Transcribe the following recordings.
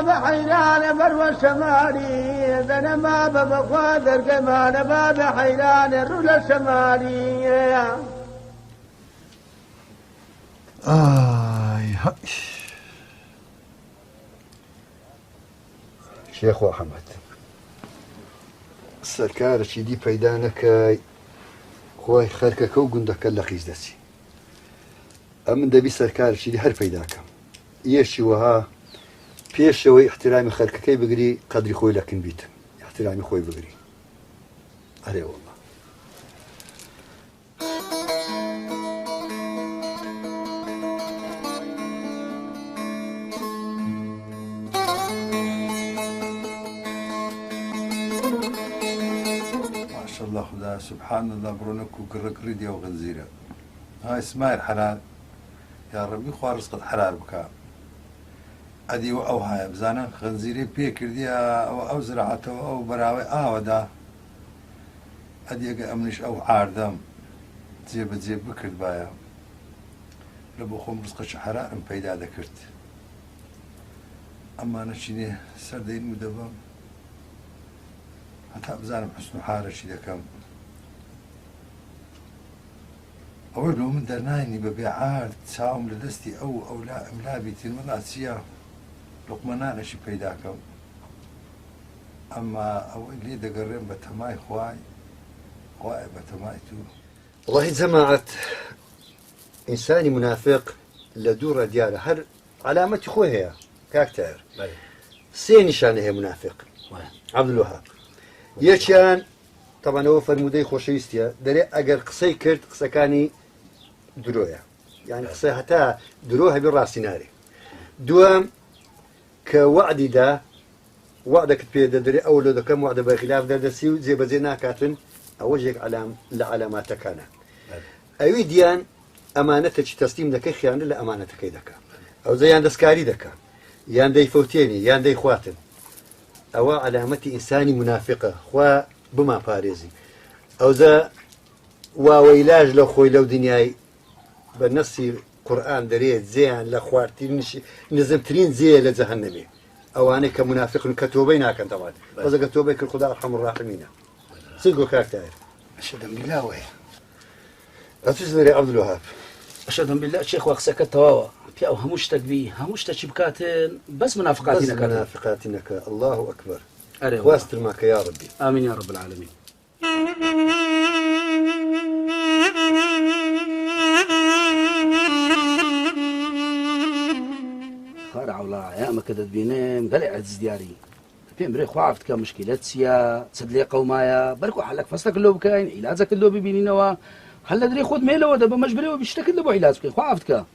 باب حيران بروى الشمالي ذنا ما بمقادر كمان باب حيران الرول الشمالي. هاي شيخ أحمد سركار شدي بيدانك خوي خلكك وقندك اللخيز دسي أمن دبي سركار شدي هر بيداك يشي وها بيش شوي احترامي خلكك بقري قدري خوي لكن بيت احترامي خوي بقري عليه والله. الله خدا سبحان الله برونك وقرق ريديا وغنزيرة هاي اسماء الحلال يا ربي خوارز قد حلال بكا أدي أو هاي بزانا غنزيري بيكر ديا أو زراعته أو براوي ودا أدي أمنش أو عاردم زيب بكرت بايا لبو خوم رزقش حرام بيدا ذكرت أما أنا شيني سردين مدبم حتى بزانم حسن حالة شي دكم أول لو من درنايني ببيعات تساوم لدستي أو لا ملابي تنملاتسيا لقمنانا شي بيداكم أما أول لي دقرين بتماي خواي بتماي تو والله جماعة إنساني منافق لدورة دياله هر علامة خويها كاكتر سين شانه هي منافق عبد الوهاب يشان طبعا هو فرمودي خوشيستيا دري اگر قصي كرت قسكاني درويا يعني قصي حتى دروها بالراس ناري دوام كوعدي دا وعدك بيد دري اولو دا كم وعد بخلاف دا سيو زي بزينا كاتن اوجهك علام لعلاماتك انا ايوي ديان امانتك تسليم دك خيانه لامانتك دك او زي عند سكاري دك يان دي فوتيني يان دي خواتن أو علامتي إنساني منافقة خوا بما باريزي أو ذا وويلاج لو خوي لو دنياي بالنصي قرآن دريت زين لخوارتي نزمترين زي لجهنمي أو أنا كمنافق كتوبينا كان طبعا وإذا كتوبيك الخدا أرحم الراحمين صدقوا كاركتير أشهد بالله وين أتجدري عبد الوهاب أشهد بالله شيخ وأخسك التواوى في أو همشتك بي همشتك شبكاتين بس منافقاتنا بس منافقاتنك الله أكبر أريه واستر معك يا ربي آمين يا رب العالمين خارع والله يا ما كدت بينام بلع عز دياري في امري خوافت كمشكلات سيا تسدلي قومايا بركو حلك فصلك اللو بكاين علاجك اللو بينينوا هلا دري خذ ميلو دابا مجبري وبيشتكي اللو علاجك خوفتك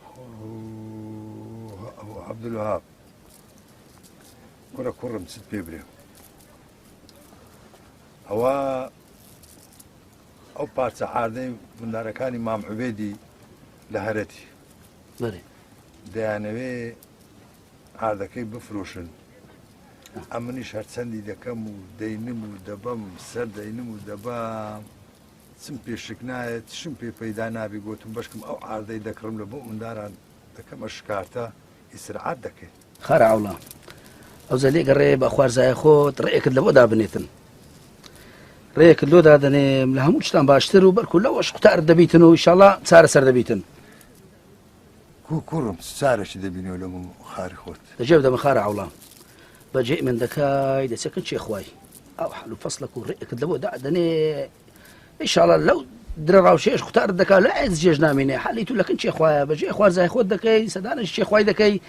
عبد الوهاب كرة كرة مسد بيبري هو أو بارت عاردي من داركاني مام عبيدي لهرتي بري ديانوي عاردكي بفروشن أمني شهر سندي دكم ودينمو دبم سر دينمو دبم سمبي شكنايت شمبي بيدانا بيقوتم بشكم أو عاردي دكرم لبو من داران دكم أشكارتا يسرعات دكي خارع والله أو زلي قريب أخوار زي أخوت رأيك اللي بودا بنيتن رأيك اللي بودا دني ملهموش تام باشتروا بركو لو أش قطار دبيتنو إن شاء الله سار سر دبيتن كورم سارة شدة بيني ولا مو خاري خوت تجيب ده من خارع والله بجي من دكاي ده سكن شي أخواي أو حلو فصلك ورأيك اللي بودا دني إن شاء الله لو درراو شيء اختار دكا لا عز جيجنا مني حليتو لك انت اخويا بجي اخوار زي اخوات دكاي سدان الشيخ اخوي دكاي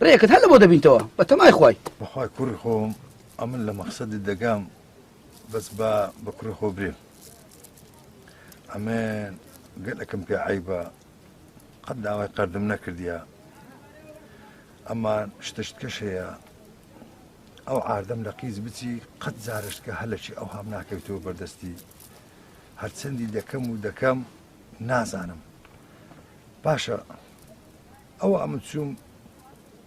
ريكت هلا بودا بنتوا بتما اخوي بخوي كورخوم امن لمقصد الدقام بس بكورخو بريم امان قال لكم في عيبه قد دعوة قردمنا كرديا اما اشتشت كشيا او عاردم لقيز بتي قد زارشت هلا شي او همناك بتو بردستي هرسندي دكم ودكم نازانم باشا او امتسوم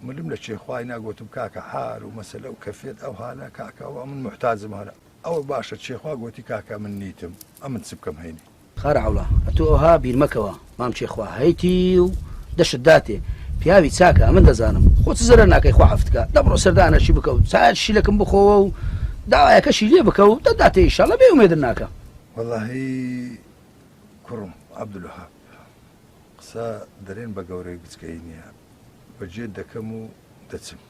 ملم لشي خواي ناقوتم كاكا حار ومسألة وكفيت او هالا كاكا او امن محتازم هلا او باشا شي خوا قوتي كاكا من نيتم امن تسبكم هيني خارع والله اتو اوها بير مكوا مام شي خوا هيتي ودش الداتي پیاوی چاکە من دەزانم خۆت زرە ناکەی خوا حەفتکە دەبڕۆ سەردانەشی بکە و چاشی لەکەم بخۆوە و داوایەکەشی لێ بکە و دەداتێ ئیشەڵە بێ ومێدن ناکە والله کوڕم عەبدولوهاب قسە دەرێن بە گەورەی بچکەی نییە بەجێ دەکەم و دەچم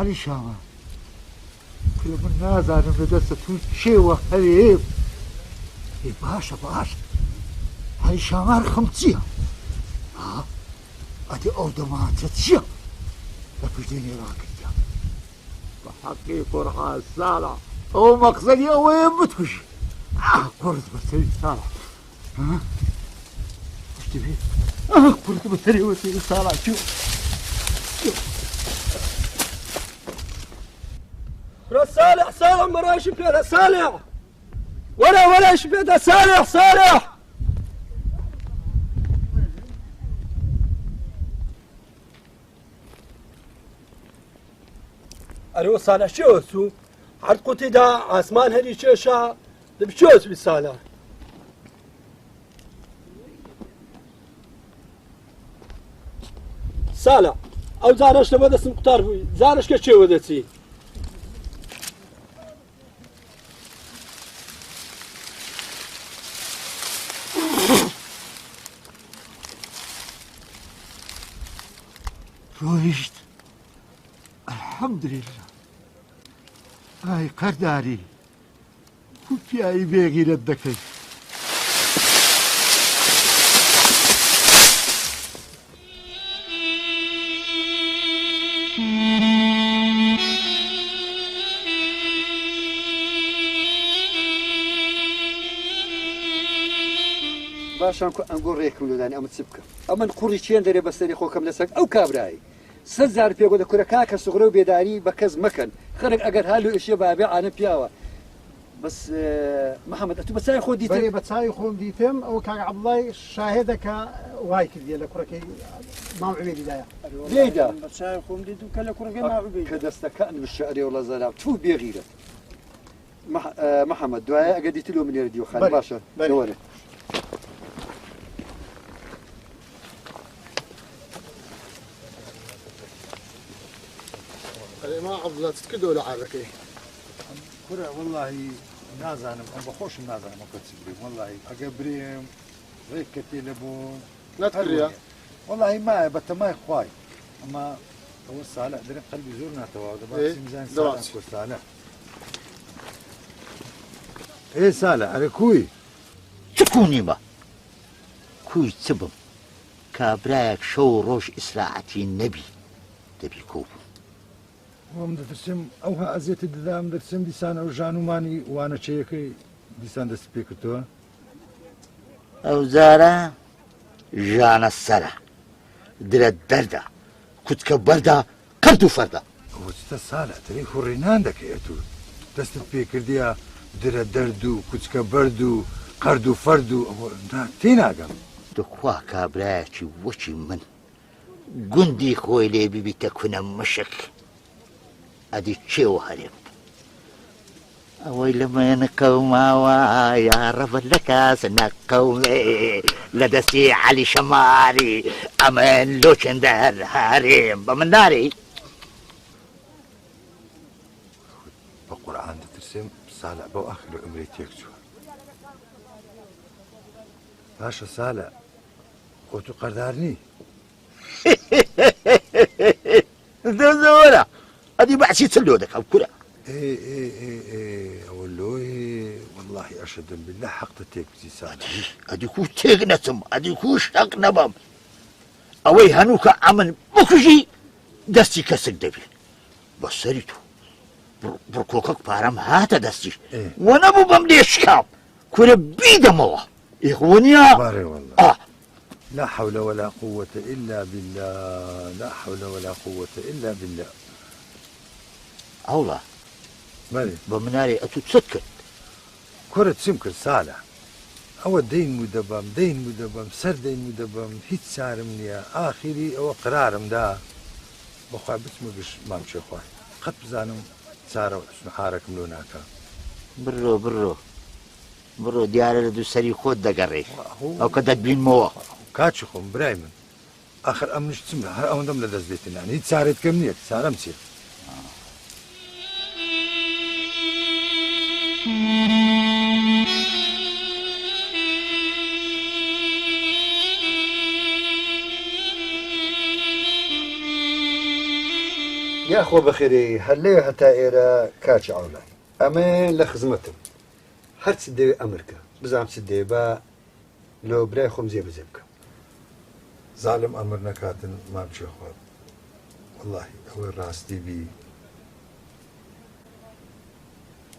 علی شامە کولە من نازانم لە دەستە تو چێوە هەرێ باشە باشە علی شامار خەم چییە ئەدی ئەو دەماتە چییە لە پشتێنێ ڕاکردە بە حەقی قورعان ساڵە ئەو مەقسەدی ئەوەیە بتکوژی قورت بەسەری ساڵە پشتی بێ قورت بەسەری وەسەری ساڵە چیە صالح صالح مراش بيدا صالح ولا بيدا صالح صالح أريو صالح شو سو عاد قلت دا عثمان هدي شاشة بشوز بصالح صالح أو زارش لما دست مختار بوي زارش كشي ودتي ڕۆیشت ئەلحەمدولێللا ئای قەرداری و پیاوی بێغیرەت دەکەی باشان کو ئەنگۆ ڕێکم لەدانی ئەمە چ بکەم ئەمن قوڕی چێن دەرێ بەسەری خۆکەم لەسەر ئەو کابرایی سەد زار پێگۆدە کورە کاکە سوغرە و بێداری بە کەس مەکەن خەرک ئەگەر هەلو ئێشێ بابێ ئانە پیاوە بەس محەممەد ئەتو بەچای خۆ دیتێ بە چاوی خۆم دیتم ئەو کاک عەبدوڵای شاهێدەکە وای کردیە لە کوڕەکەی مام عوبەیدیدایە لێدا بەچاوی خۆم دیتم کە لە کوڕەکەی مام عوبەیدی کە دەستەکان بشعرێ وڵە زەراب تو بێغیرەت محەممەد دوایە ئەگە دیتی لۆ منێرە دیوە خان باشە لەوەرە ما عەبدوڵا چت کردەوە لە عارەکەی کورە وەڵڵاهی نازانم ئەم بەخۆشم نازانم ئەو کەچ بریم وەڵڵاهی ئەگە برێم ڕێک کە تێ لە بوون نەتکردە وەڵڵاهی مایە بە تەمای خوای ئەمە ئەوە سالە دەرێ قەلبی زۆر ناتەواو دەباسی مزان سالە ئێ سالە ئەرە کوی چ کوونیمە کوی چ بم کابرایەک شەو ڕۆژ ئیسراعەتی نەبی دەبی کۆ بوو وەم دەترسم ئەو ها ئەزیێتی دەدام دەرسم دیسان ئەو ژانومانی وانەچەیەکەی دیسان دەست پێ کردووە ئەو جارە ژانە سەرە درە دەردە کوتکە بەردە قەرد و فەردە ئەوە چتە سالە دەرێ خوڕێنان دەکەیت و دەستت پێ کردیە درە دەرد و کوچکە بەرد و قەرد و فەرد و ئەوە تێناگەم دخوا کابرایەکی وەکی من گوندی خۆی لێ ببیتە کونە مشک ئەدی چێوە هەرێم ئەوەی لە من قەوماوە یاڕەبە لە کاس نەقەومێ لە دەستی عەلی شەماری ئەمن لۆ چەندەر هەرێم بە من داری بە قورعان دەترسم سالە بەو ئاخر عومری تێک چووە باشە سالە خۆت و قەردارنی زۆرە ئەدی بەعسی چ لۆ دەکەم کورە ئەوە لۆی وەڵڵاهی ئەشهد بالله حەقتە تێک بچی سالە ئەدی کو تێک نەچم ئەدی کو شەق نەبەم ئەوەی هەنووکە ئەمن بکوژی دەستی کەسک دەبێت بە سەری تو بڕکۆکەک پارەم هاتە دەستی وە نەبوو بەم لێشکام کورە بیدەمەوە ئیخوانیا بارێ وەڵڵا لا حول ولا قوة إلا بالله لا حول ولا قوة إلا بالله ئەوڵە بەێ بە منارێ ئەتو چت کرد کورت چیم کرد سالە ئەوە دەین و دەبەم سەر دەین و دەبەم هیچ چارم نییە ئاخیری ئەوە قرارمدا بەخوا بچمە گشت مامچێ خوای قەت بزانم چارە حارەکەم لۆ ناکە بڕۆ دیارە لە دوو سەری خۆت دەگەڕێ ئەو کە دەتبینمەوە کاچی خۆم برای من آخر ئەمنش چمە هەر ئەوەندەم لە دەست بێتنان هیچ چارێت کەم نییە چارەم چێت یاخۆ بەخێرەی هەر لێ هەتا ئێرە کاچی ئاولای ئەمە لە خزمەتم هەرچ دەوێ ئەمرکە بزانام چ دێ بە لۆ برای خۆم جێبەجێ بکەم زالم ئەمر نەکاتن مامچێ خوا وەڵاهی ئەوەی ڕاستی بی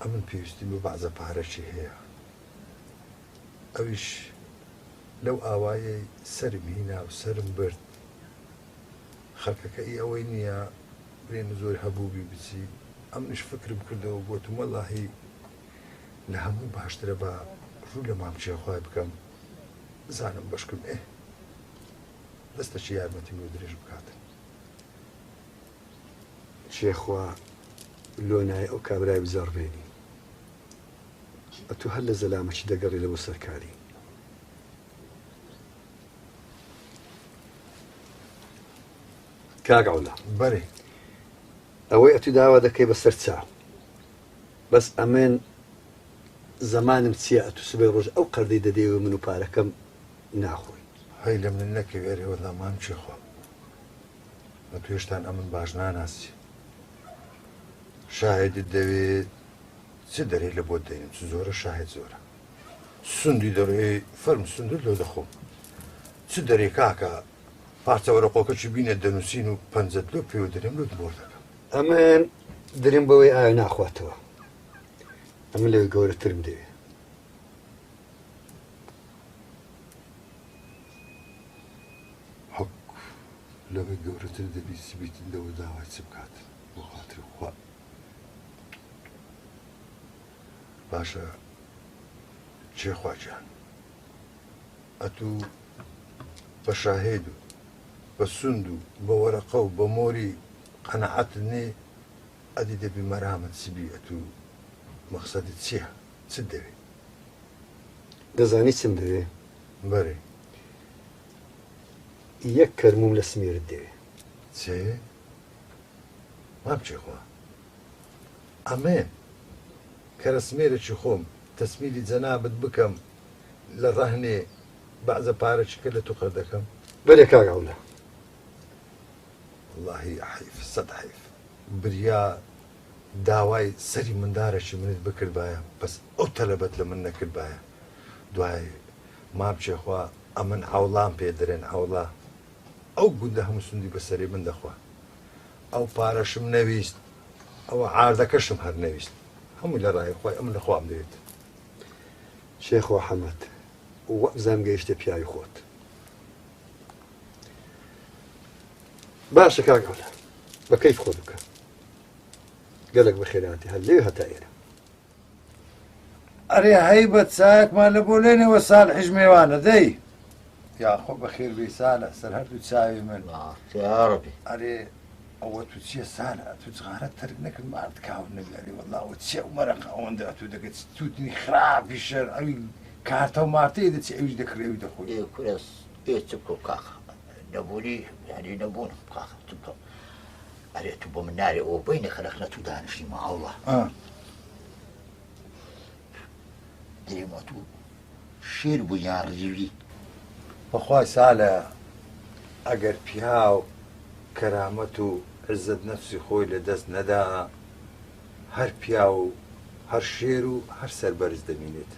ئەمن پێویستی بە بەعزە پارەشی هەیە ئەویش لەو ئاوایەی سەرم هینا و سەرم برد خەڵکەکەی ئەوەی نییە برێن زۆر هەبووبی بچی ئەمنش فکرم کردەوە بۆتم وەڵاهی لە هەموو باشترە بە ڕوو لە مامچێ خوای بکەم زانم بەشکم دەستەشی یارمەتی و درێژ بکاتن شێخوا لۆنای ئەو کابرای بزەڕبێنی ئەتو هەر لە زەلامەکی دەگەڕی لەبۆ سەرکاری کاگەڵە بەرێ ئەوەی ئەتو داوا دەکەی بەسەر چاو بەس ئەمێن زەمانم چییە ئەتو سبەی ڕۆژ ئەو قەردەی دەدەیەوە من و پارەکەم ناخۆی هەی لە من نەکەوێرێ وەڵا مامچێ خوا بە توێشتان ئەمن باش ناناسی شاهێدت دەوێت چ دەرێ لە بۆ دەین چ زۆرە شاهێد زۆرە سندی دەڕێ فەرم سندت لۆ دەخۆم چ دەرێ کاکە پارچە وەرەقۆکەکی بینێت دەنووسین و پەنجەت لۆ پێوە دەرێم لۆ بۆ دەکەم ئەمێن درێم بەوەی ئایا ناخواتەوە ئەمە لەوێ گەورەترم دەوێت حەق لەوەی گەورەتر دەبی سبیتن دەوە داوای چ بکات بۆ خاتر خوا باشە چێخواجیان ئەتوو بە شاهێد و بە سند و بە وەرەقە و بە مۆری قەنەعەت نێ ئەدی دەبی مەرامەت سبی ئەتوو مەقسەدت چییە چ دەوێت دەزانی چم دەوێت بەرێ یەک کەرموم لە سمێرت دەوێت چێ مامچێ خوا ئەمێن کەرە سمێرەی خۆم تەسمیری جەنابەت بکەم لە ڕەهنێ بەعزە پارەچکە لە تو قەر دەکەم بەرێ کاگەڵە واللهی حیف سەد حیف بریا داوای سەری مندارەشی منت بکردبایە بەس ئەو تەلەبەت لە من نەکردبایە دوای مامچێ خوا ئەمن هەوڵام پێ دەرێن هەوڵا ئەو گوندە هەموو سندی بەسەری من دەخوا ئەو پارەشم نەویست ئەوە عاردەکەشم هەر نەویست هەموو لە ڕای خۆی ئەم لە خوام دەوێت شێخوا حەمەد وەبزام گەیشتە پیاوی خۆت باشە کاگەڵە بە کەیف خۆ بکە گەلێک بە خێراتی هەر لێ هەتا ئێرە ئەرێ هەی بە چایەکمان لە بۆ لێنەوە ساڵ حیژمێوانە دەی یاخۆ بە خێربەی سالە سەر هەردوو چاوی من یاڕەبی ئەرێ ئەوە تو چییە سالە تو جغارەت تەرک نەکرد مارد کاو نەبیاری وەڵاوە چێ و مەرەق ئەوەندە تو دەکەیت تووتنی خراپی شەر ئەوی کارتە و مارتەیە دەچی ئەویش دەکرێوی دەخۆی کورس چ بکۆ کاخە نەبوونی یعنی نەبوونم کاخە تو بکە ئەرێ تو بۆ من نارێ ئەوە بینە خەلق نە تو دانیشتی ماوڵە دەرێمە تو شێر بوو یان ڕزیوی بەخوای سالە ئەگەر پیا و کەرامەت و عزت نەفسی خۆی لە دەست نەدا هەر پیا و هەر شێر و هەر سەربەرز دەبینێت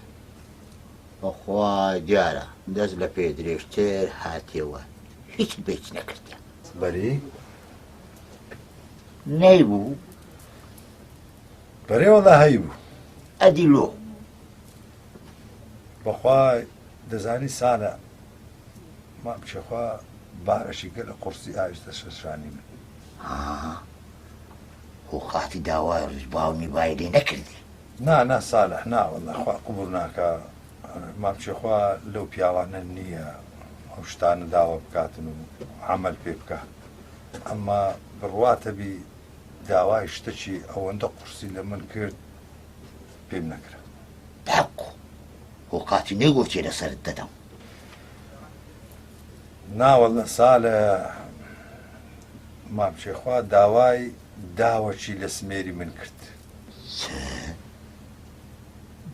بەخوا دیارە دەست لە پێ درێژتر هاتێەوە هیچ بێت نەکردە بەری نەیبوو بەرێوەڵا هەی بوو ئەدی لۆ بەخوای دەزانی سالە مامچێخوا بارەشی گە لە قورسی ئاویستە شەشانی من و خاتی داوای ڕزباونی بای لێ نەکردی نا سالح نا والله خوا قبول ناکە مامچێخوا لەو پیاوانە نییە ئەو شتانە داوا بکاتن و عمل پێ بکە ئەمما بڕواتە بی داوای شتێکی ئەوەندە قورسی لە من کرد پێم نەکرا تاقو هۆقاتی نێگۆچێ لەسەرت دەدەم ناوەڵە ساڵە مامچێخوا داوای داوەچی لە سمێری من کرد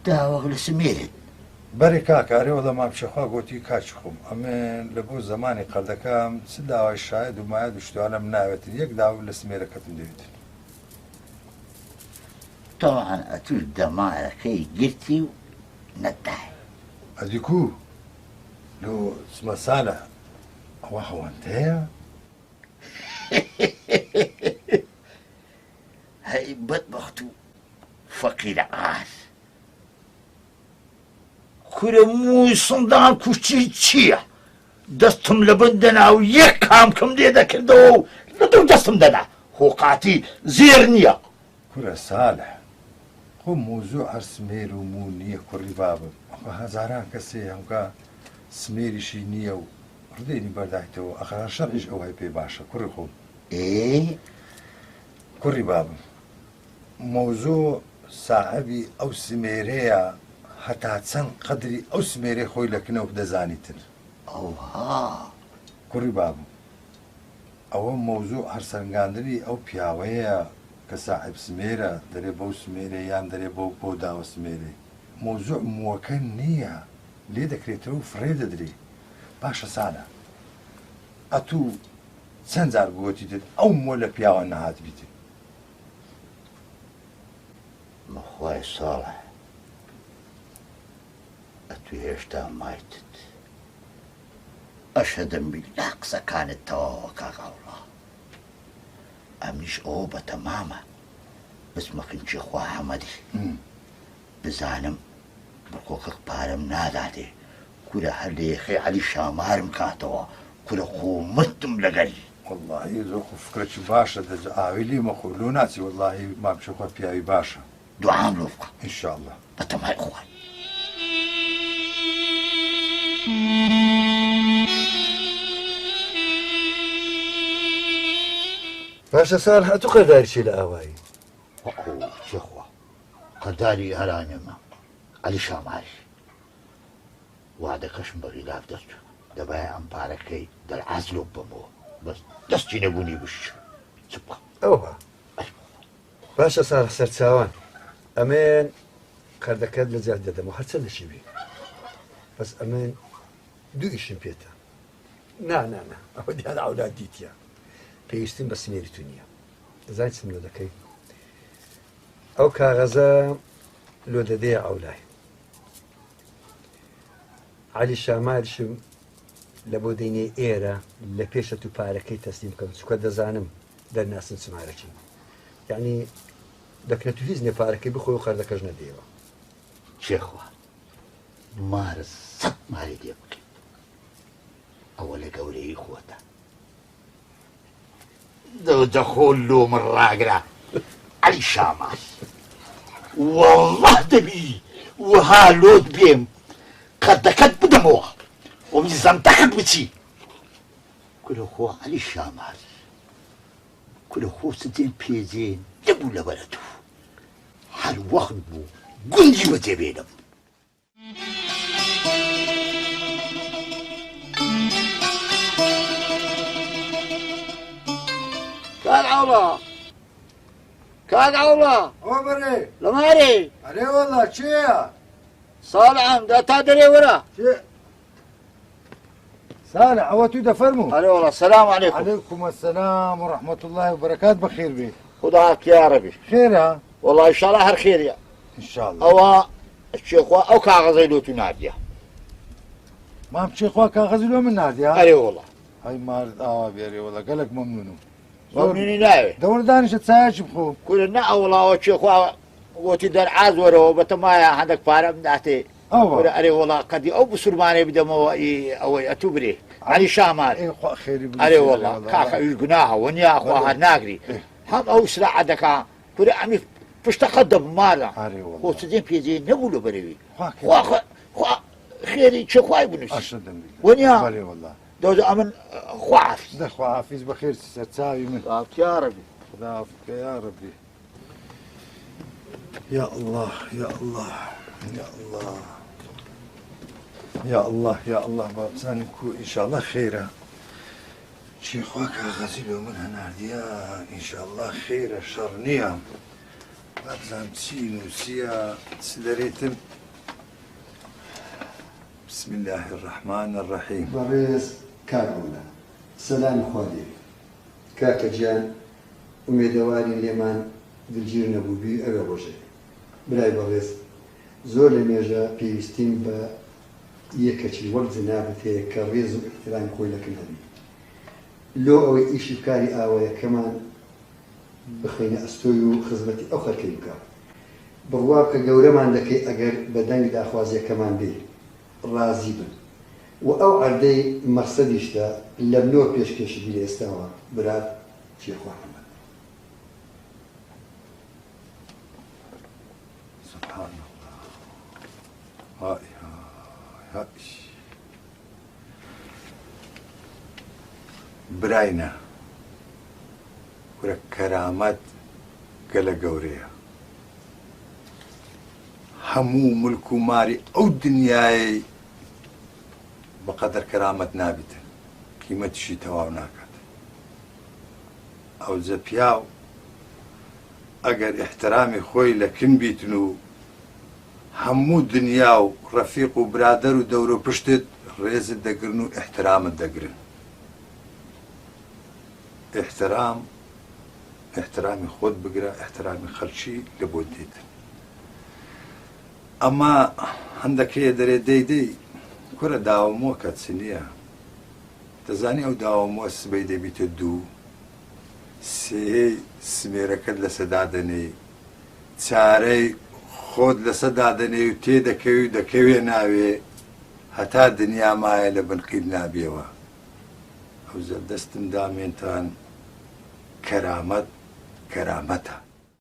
داوە لە سمێرت بەرێ کاکارێەوە لە مامچێخوا گوتی کاچ خۆم ئەمێن لە بۆ زمانی قەردەکەم چ داوای شاید و مایە دوشتوانم ناوێتن یەک داو لە سمێرەکەتم دەوێتن تەواان ئەتوش دەمارەکەی گرتی و نەدای ئەدیکو لۆ چمە سالە ئەوە هەوەندەیە هەی بەدبەخت و فەقیرە ئاس کورە مووی سندان کوشتی چییە دەستم لە بندەنا و یەک کامکەم لێ دەکردەوە و لە دوو دەستم دەنا هۆقاتی زێر نییە کورە سالە خۆ موزوع هەر سمێر و مو نییە کوڕی بابم ئەخوا هەزاران کەسێ هەمکە سمێریشی نییە و ڕدێنی بەردایتەوە ئەخرا شەڕیش ئەوهای پێ باشە کوڕی خۆم کوڕی بابم موزوع ساحەبی ئەو سمێرەیە هەتا چەند قەدری ئەو سمێرەی خۆی لە کنەوە دەزانیتن ئەوها کوڕی بابم ئەوە مۆزوع هەرسەنگاندنی ئەو پیاوەیە کە ساحب سمێرە دەرێ بەو سمێرە یان دەرێ بۆ داوە سمێرەی مۆزوع مووەکە نییە لێ دەکرێتەوە و فڕێ دەدرێ باشە سانە ئەتوو چەند جار گوتیتت ئەو مۆ لە پیاوە نەهات بیتن مەخوای ساڵە ئەتوو هێشتا مایتت ئەشهدم بیللا قسەکانت تەواوە کاغاوڵا ئەمنیش ئەوە بە تەمامە بسمەکەنچی خوا حەمەدی بزانم بڕکۆکەک پارەم ناداتێ کورە هەر لە یەخەی عەلی شامارم کاتەوە کورە قومەتم لەگەری واللهی زۆر فکرێکی باشە دەجا ئاوی لێ مەخۆ لۆ ناچی واللهی مامچەخوا پیاوی باشە دوعام لۆ بکە ئینشاءالله بە تەمای خوای باشە ساڵ هاتوو قەرداریشی لە ئاوایی چێخوا قەداری هەرانێمە عەلی شاماری وعدەکەشم بەڕیلاف دەرچوو دەبایە ئەم پارەکەی دەرعازلۆ بمەوە بەس دەستی نەبوونی بش چ بکەم ئەوە باشە ساڵ سەرچاوان ئەمێن قەردەکەت لە جار دەدەمەوە هەرچەند دەشی بێ بەس ئەمێن دوو ئیشم پێتە نا ئەوە دیان ئەولاد دیتیە پێویستیم بە سمێری تو نییە دەزانیت چم لۆ دەکەی ئەو کاغەزە لۆ دەدەیە ئەولای عەلی شاماریشم لە بۆ دەینێ ئێرە لە پێشە تو پارەکەی تەسلیم بکەم چکە دەزانم دەرناسن چمارەکی یعنی دەکرێت تو هیچ نێ پارەکەی بخۆی و قەردەکەش نەدەیەوە چێخوا مارە سەد ماری دێ بکەین ئەوە لە گەورەی خۆتە دەخۆ لۆ من ڕاگرا عەلی شامار وەڵڵاه دەبی وها لۆت بێم قەردەکەت بدەمەوە و میزەمتەکەت بچی کورە خۆ عەلی شامار کورە خۆ سدێن پێجێن دەبوو لەبەرە تو هەر وەخت بوو گوندی بەجێبێنم کاک عەوڵا ئەوە بەرێ لەمارێ ئەرێ وەڵا چێە ساڵحەم دا تا دەرێ وەرە سالە ئەوە توی دەفەرموو ئەرێ وەڵا سەلام عەلەیکم عەلەیکوم ئەسسەلام و ڕەحمەت الله و بەرەکات بەخێر بێ خدا یا ڕەبی خێرە وەڵا ئینشاڵڵا هەر خێریە ئینشاءالله ئەوە چێخوا ئەو کاغەزەی لۆ تو ناردیە مام چێخوا کاغەزی لۆ من ناردیا ئەرێ وەڵا ئەی مارد ئاوا بێرێ وەڵا گەلێک مەمنونم مەمنونی ناوێ دەوردانیشە چایەکی بخۆ کورە نە ئەوڵاوە چێخوا وتی دەرعاز وەرەوە بەتەمایە هەندێک پارەم داتێ ئەوە کورە ئەرێ وەڵا قەدی ئەو بسورمانێ بدەمەوە ئەوەی ئەتوو برێ عەلی شامار خوا خێری ئەرێ وەڵا کاکە ئەویش گوناهە وەنیا خوا هەر ناگری هەم ئەو سراعە دەکا کورە ئەمی پشتەقەت دەبمارە ئەرێ وەڵا خۆ سدێن پێجێ نەبوو لە بەرەوی خوا خوا خيري شخواي بنوسي أشهد أن ونيا بلي والله دوزا أمن خواف دخوا عافيز بخير ستساوي من قالت يا ربي خدا يعافيك يا ربي يا الله يا الله يا الله يا الله يا الله بابزانكو إن شاء الله خيرا شي خواك غزيلو من هنارديا إن شاء الله خيرا شرنيا بابزان تسينو سيا سلريتم بسم الله الرحمن الرحيم بەڕێز کاکوونە سەلامی خوا لێبێ کاکە گیان ئومێدەوارین لێمان دلگیر نەبووبی ئەوێ ڕۆژێ برای بەڕێز زۆر لە مێژە پێویستیم بە یەکەچی وەک جنابەت هەیە کە ڕێز و احترام خۆی لەکن هەبی لۆ ئەوەی ئیشی بکاری ئاوایەکەمان بخەینە ئەستۆی و خزمەتی ئەو خەرکەی بکە بڕوا بکە گەورەمان دەکەی ئەگەر بەدەنگ داخوازیەکەمان بێ ڕازی بن و ئەو عەردەی مەقسەدیشدا لە بنۆ پێشکەشی بیر ئێستاوە برات چێخوا حەمەد سبحان الله هاي هاي براينا ورا كرامات قال قوريا همو ملك ماري او دنياي بقدر كرامة نابته قيمة شي تواو ناكت او زبياو اگر احترامي خوي لكن بيتنو همو دنياو رفيق و برادر و دورو پشتت ريز دقرنو احترام دقرن احترامي خود بقرا احترامي خلشي لبوديت اما عندك هي دري دي كرة داومو كاتسنية تزاني او داومو سبيدي بيتدو سي سميركد لسدادني تساري خود لسدادني وتي دكوي ناوي هتا دنيا ماي لبنقيد نابيوا او زل دستم دامينتان كرامتها